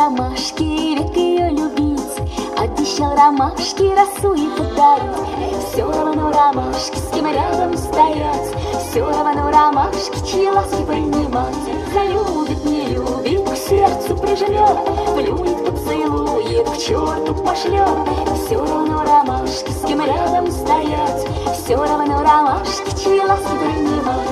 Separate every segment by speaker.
Speaker 1: ромашки, век ее любить. Обещал ромашки росу и подарить. Все равно ромашки, с кем рядом стоять. Все равно ромашки, чьи ласки принимать. Залюбит, не любит, к сердцу прижмет. Плюнет, поцелует, к черту пошлет. Все равно ромашки, с кем рядом стоять. Все равно ромашки, чьи ласки принимать.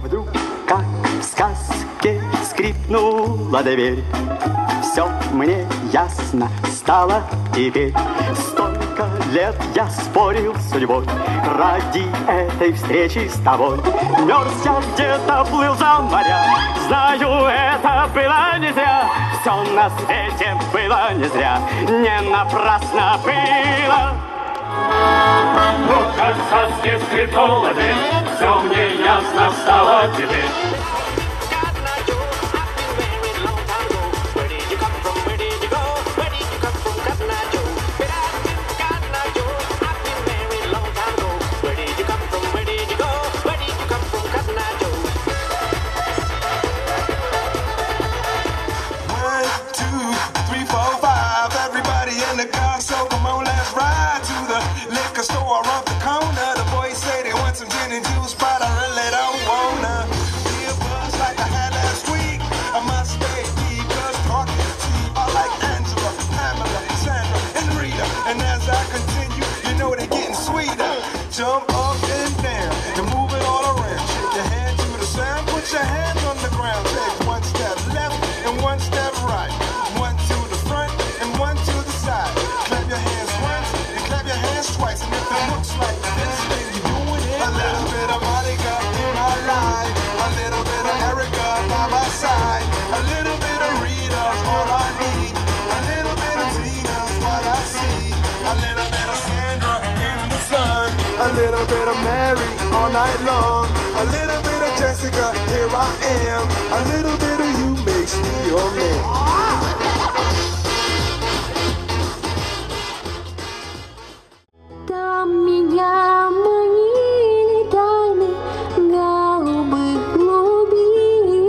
Speaker 2: Вдруг, как в сказке, скрипнула дверь. Все мне ясно стало теперь. Столько лет я спорил с судьбой ради этой встречи с тобой. Мерз я где-то, плыл за моря. Знаю, это было не зря. Все на свете было не зря. Не напрасно было.
Speaker 3: Вот как в сказке скрипнула дверь. Все мне ясно стало теперь.
Speaker 4: Store around the corner, the boys say they want some gin and juice, but I really don't wanna be a buzz like I had last week. I must stay deep, cause talking is cheap. I like Angela, Pamela, Sandra, and Rita. And as I continue, you know they're getting sweeter. Jump up and down, and move it all around. Shake your hand to the sound, put your hands on the ground. Take one step left and one step right. One to the front and one to the side. Clap your hands once and clap your hands twice. And if it looks like this, then you're doing it. A little bit of Monica in my life. A little bit of Erica by my side. A little bit of Rita's all I need. A little bit of Tina's what I see. A little bit of Sandra in the sun. A little bit of Mary all night long. A little bit of Jessica, here I am. A little bit of you makes me your man.
Speaker 1: Там меня манили тайны голубых глубин,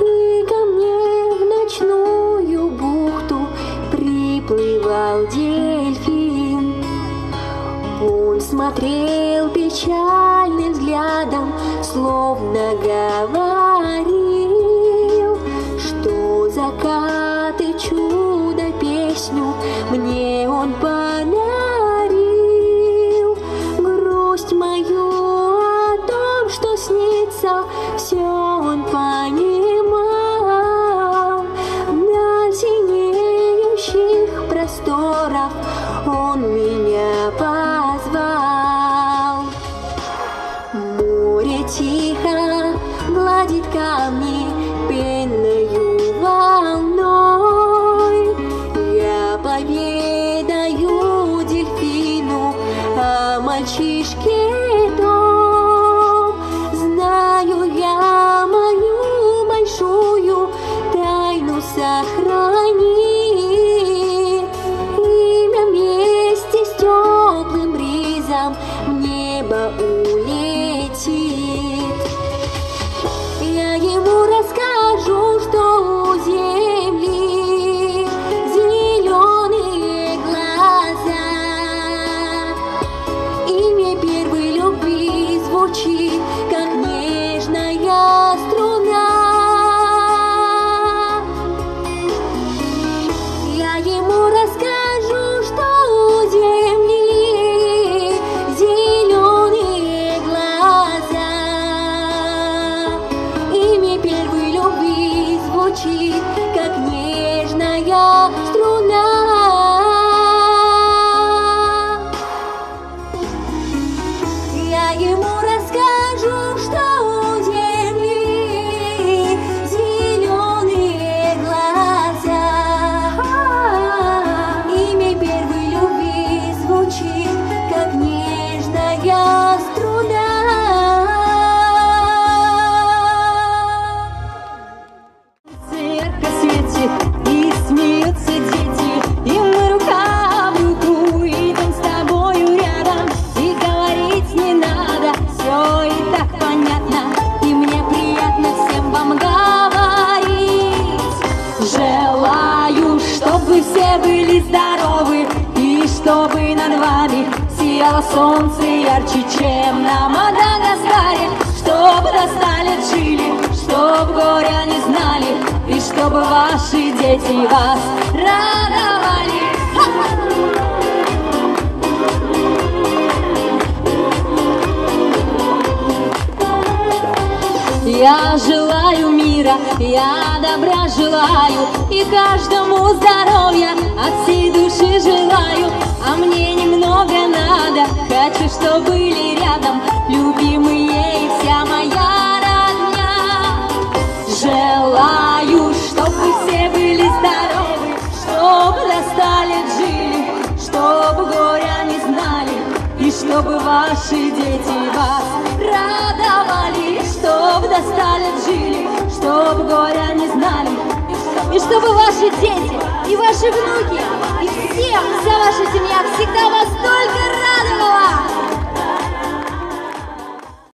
Speaker 1: и ко мне в ночную бухту приплывал дельфин. Он смотрел печальным взглядом, словно говорил, что закат и чудо песню мне он подарил. Грусть мою о том, что снится, все он понимал. На синеющих просторах он меня позвал. Море тихо гладит камни пенною волной. Я поведаю дельфину о мальчишке том. Знаю я мою большую тайну сохрани. Имя вместе с теплым сияло солнце ярче, чем на Мадагаскаре. Чтоб достали Чили, чтоб горя не знали, и чтобы ваши дети вас радовали. Я желаю мира, я добра желаю, и каждому здоровья от всей души желаю. А мне немного надо, хочу, чтоб были рядом любимые и вся моя родня. Желаю, чтоб вы все были здоровы, чтоб достали жили, чтоб горя не знали, и чтобы ваши дети вас радовали. Чтоб достали жили, чтоб горя не знали, и чтобы ваши дети и ваши внуки и вся ваша семья всегда вас только радовала.